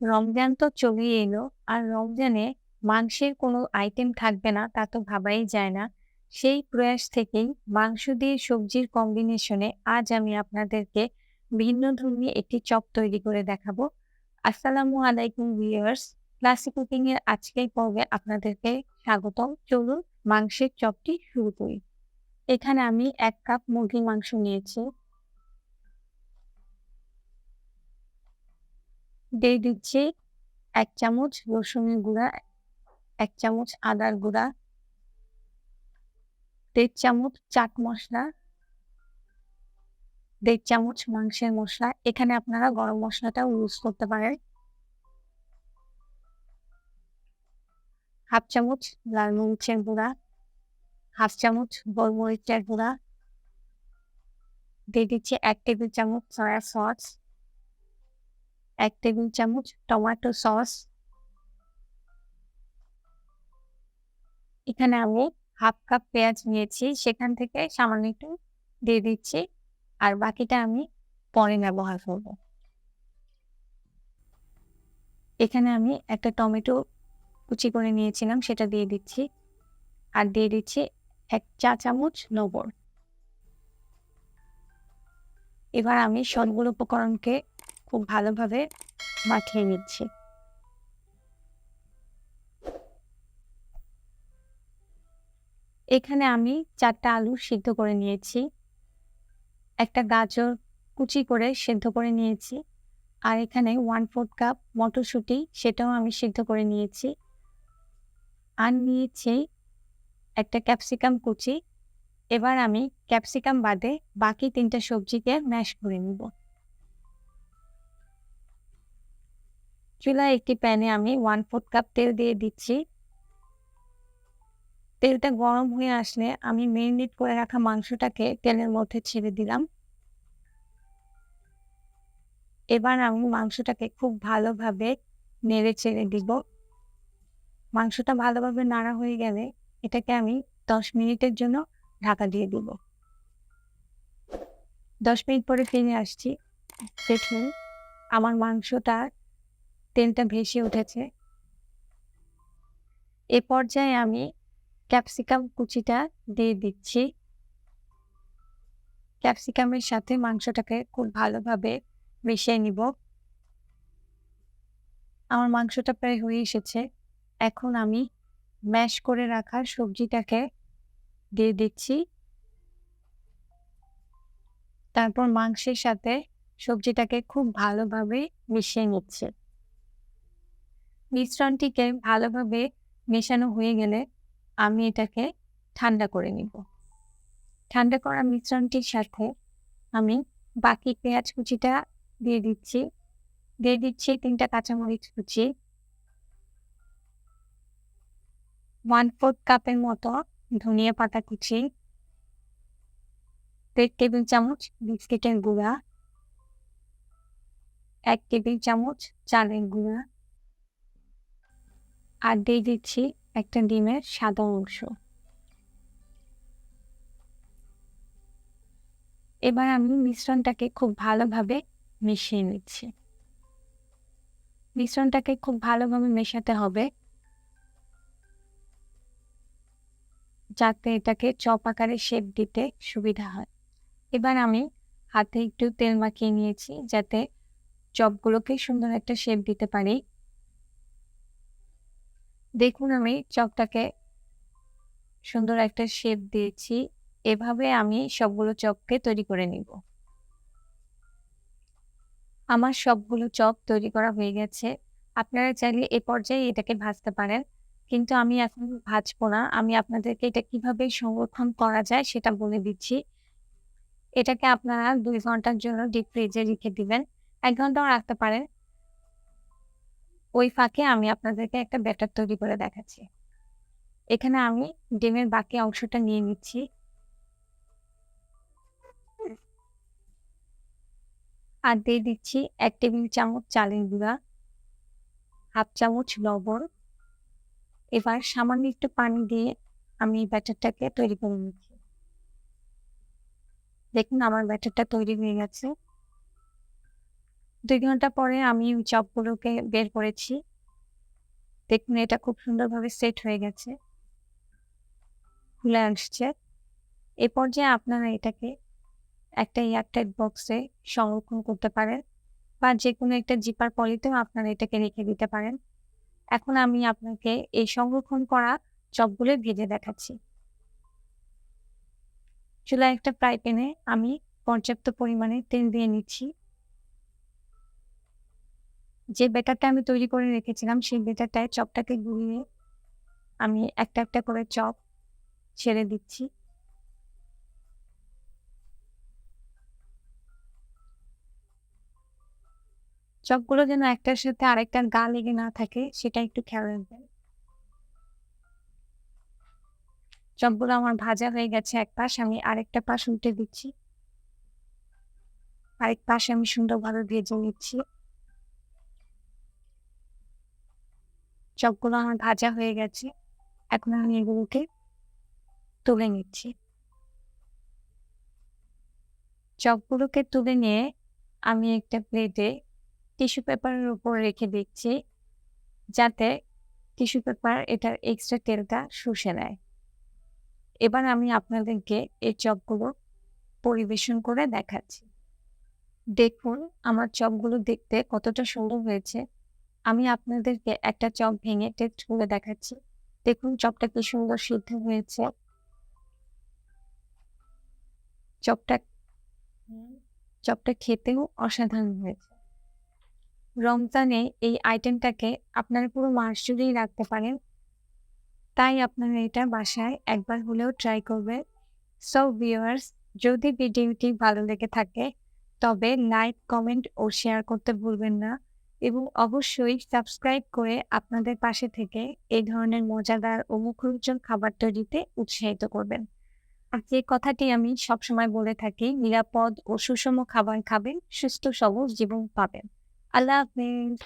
রমজান তো চলেই এলো। আর রমজানে মাংসের কোনো আইটেম থাকবে না তা তো ভাবাই যায় না। সেই প্রয়াস থেকেই মাংস দিয়ে সবজির কম্বিনেশনে আজ আমি আপনাদেরকে ভিন্নধর্মী একটি চপ তৈরি করে দেখাবো। আসসালামু আলাইকুম ভিউয়ার্স। প্লাসি কুকিং এর আজকের পর্বে আপনাদেরকে স্বাগতম। চলুন মাংসের চপটি শুরু করি। এখানে আমি ১ কাপ মুরগির মাংস নিয়েছি। দিয়ে দিচ্ছি ১ চামচ রসুনের গুঁড়া, ১ চামচ আদার গুঁড়া, ১.৫ চামচ চাট মসলা, ১.৫ চামচ মাংসের মসলা। এখানে আপনারা গরম মসলাটাও ইউজ করতে পারেন। ১/২ চামচ লাল মরিচের গুঁড়া, ১/২ চামচ গোলমরিচের গুঁড়া, দিয়ে দিচ্ছি ১ টেবিল চামচ সয়া সস, ১ টেবিল চামচ টমেটো সস। এখানে আমি ১/২ কাপ পেঁয়াজ নিয়েছি, সেখান থেকে সামান্য একটু দিয়ে দিচ্ছি। আর বাকিটা আমি পরে ব্যবহার করব। এখানে আমি একটা টমেটো কুচি করে নিয়েছিলাম, সেটা দিয়ে দিচ্ছি। আর দিয়ে দিচ্ছি ১ চা চামচ লবণ। এবার আমি সবগুলো উপকরণকে খুব ভালোভাবে মাখিয়ে নিচ্ছি। এখানে আমি ৪ টা আলু সিদ্ধ করে নিয়েছি। একটা গাজর কুচি করে সেদ্ধ করে নিয়েছি। আর এখানে 1/4 কাপ মটরশুঁটি, সেটাও আমি সিদ্ধ করে নিয়েছি। আর নিয়েছি একটা ক্যাপসিকাম কুচি। এবার আমি ক্যাপসিকাম বাদে বাকি ৩ টা সবজিকে ম্যাশ করে নিব। চুলায় একটি প্যানে আমি 1/4 কাপ তেল দিয়ে দিচ্ছি। তেলটা গরম হয়ে আসলে আমি মেরিনেট করে রাখা মাংসটাকে তেলের মধ্যে ছেড়ে দিলাম। এবার আমি মাংসটাকে খুব ভালোভাবে নেড়ে চেড়ে দিব। মাংসটা ভালোভাবে নাড়া হয়ে গেলে এটাকে আমি ১০ মিনিটের জন্য ঢাকা দিয়ে দিব। ১০ মিনিট পরে ফিরে আসছি। দেখুন আমার মাংসটার তেলটা ভেসে উঠেছে। এ পর্যায়ে আমি ক্যাপসিকাম কুচিটা দিয়ে দিচ্ছি। ক্যাপসিকামের সাথে মাংসটাকে খুব ভালোভাবে মিশিয়ে নিব। আমার মাংসটা প্রায় হয়ে এসেছে। এখন আমি ম্যাশ করে রাখা সবজিটাকে দিয়ে দিচ্ছি। তারপর মাংসের সাথে সবজিটাকে খুব ভালোভাবে মিশিয়ে নিচ্ছি। মিশ্রণটিকে ভালোভাবে মেশানো হয়ে গেলে আমি এটাকে ঠান্ডা করে নিব। ঠান্ডা করা মিশ্রণটির সাথে আমি বাকি পেঁয়াজ কুচিটা দিয়ে দিচ্ছি। দিয়ে দিচ্ছি ৩ টা কাঁচামরিচ কুচি, 1/4 কাপের মতো ধনিয়া পাতা কুচি, ১.৫ টেবিল চামচ বিস্কিটের গুঁড়া, ১ টেবিল চামচ চালের গুঁড়া, আর দিয়ে দিচ্ছি একটা ডিমের সাদা অংশ। এবার আমি মিশ্রণটাকে খুব ভালোভাবে মিশিয়ে নিচ্ছি। মিশ্রণটাকে খুব ভালোভাবে মেশাতে হবে যাতে এটাকে চপ আকারে শেপ দিতে সুবিধা হয়। এবার আমি হাতে একটু তেল মাখিয়ে নিয়েছি যাতে চপগুলোকে সুন্দর একটা শেপ দিতে পারি। দেখুন আমি চপটাকে সুন্দর একটা শেপ দিয়েছি। এভাবে আমি সবগুলো চপকে তৈরি করে নিব। আমার সবগুলো চপ তৈরি করা হয়ে গেছে। আপনারা চাইলে এ পর্যায়ে এটাকে ভাজতে পারেন। কিন্তু আমি এখন ভাজবো না। আমি আপনাদেরকে এটা কিভাবে সংরক্ষণ করা যায় সেটা বলে দিচ্ছি। এটাকে আপনারা ২ ঘন্টার জন্য ডিপ ফ্রিজে রেখে দিবেন। ১ ঘন্টাও রাখতে পারেন। ওই ফাঁকে আমি আপনাদেরকে একটা ব্যাটার তৈরি করে দেখাচ্ছি। এখানে আমি ডিমের বাকি অংশটা নিয়ে নিচ্ছি। আর দিয়ে দিচ্ছি ১ টেবিল চামচ চালের গুঁড়া, ১/২ চামচ লবণ। এবার সামান্য একটু পানি দিয়ে আমি ব্যাটারটাকে তৈরি করে নিচ্ছি। দেখুন আমার ব্যাটারটা তৈরি হয়ে গেছে। ২ ঘন্টা পরে আমি ওই চপগুলোকে বের করেছি। দেখুন এটা খুব সুন্দরভাবে সেট হয়ে গেছে, ফুলে আসছে। এ পর্যায়ে আপনারা এটাকে একটা এয়ারটাইট বক্সে সংরক্ষণ করতে পারেন বা যেকোনো একটা জিপার পলিতেও আপনারা এটাকে রেখে দিতে পারেন। এখন আমি আপনাকে এই সংরক্ষণ করা চপগুলো ভেজে দেখাচ্ছি। চুলায় একটা ফ্রাই প্যানে আমি পর্যাপ্ত পরিমাণে তেল দিয়ে নিচ্ছি। যে ব্যাটারটা আমি তৈরি করে রেখেছিলাম সেই ব্যাটারটায় চপটাকে গুলিয়ে আমি একটা, একটা করে চপ ছেড়ে দিচ্ছি। চপগুলো যেন একটার সাথে আরেকটার গা লেগে না থাকে সেটা একটু খেয়াল রাখবেন। চপগুলো আমার ভাজা হয়ে গেছে এক পাশ, আমি আরেকটা পাশ উল্টে দিচ্ছি। আরেক পাশে আমি সুন্দরভাবে ভেজে নিচ্ছি। চপগুলো আমার ভাজা হয়ে গেছে। এখন আমি এগুলোকে তুলে নিচ্ছি। চপগুলোকে তুলে নিয়ে আমি একটা প্লেটে টিস্যু পেপারের উপর রেখে দিচ্ছি, যাতে টিস্যু পেপার এটার এক্সট্রা তেলটা শুষে নেয়। এবার আমি আপনাদেরকে এই চপগুলো পরিবেশন করে দেখাচ্ছি। দেখুন আমার চপগুলো দেখতে কতটা সুন্দর হয়েছে। আমি আপনাদেরকে একটা চপ ভেঙে টেস্ট করে দেখাচ্ছি। দেখুন চপটা কি সুন্দর সিদ্ধ হয়েছে। চপটা চপটা খেতেও অসাধারণ হয়েছে। রমজানে এই আইটেমটাকে আপনারা পুরো মাস জুড়েই রাখতে পারেন। তাই আপনারা এটা বাসায় একবার হলেও ট্রাই করবেন। সো ভিউয়ার্স, যদি ভিডিওটি ভালো লেগে থাকে তবে লাইক, কমেন্ট ও শেয়ার করতে ভুলবেন না এবং অবশ্যই সাবস্ক্রাইব করে আপনাদের পাশে থেকে এই ধরনের মজাদার ও মুখরোচক খাবার তৈরিতে উৎসাহিত করবেন। আর যে কথাটি আমি সবসময় বলে থাকি, নিরাপদ ও সুষম খাবার খাবেন, সুস্থ সবল জীবন পাবেন। আল্লাহ হাফেজ।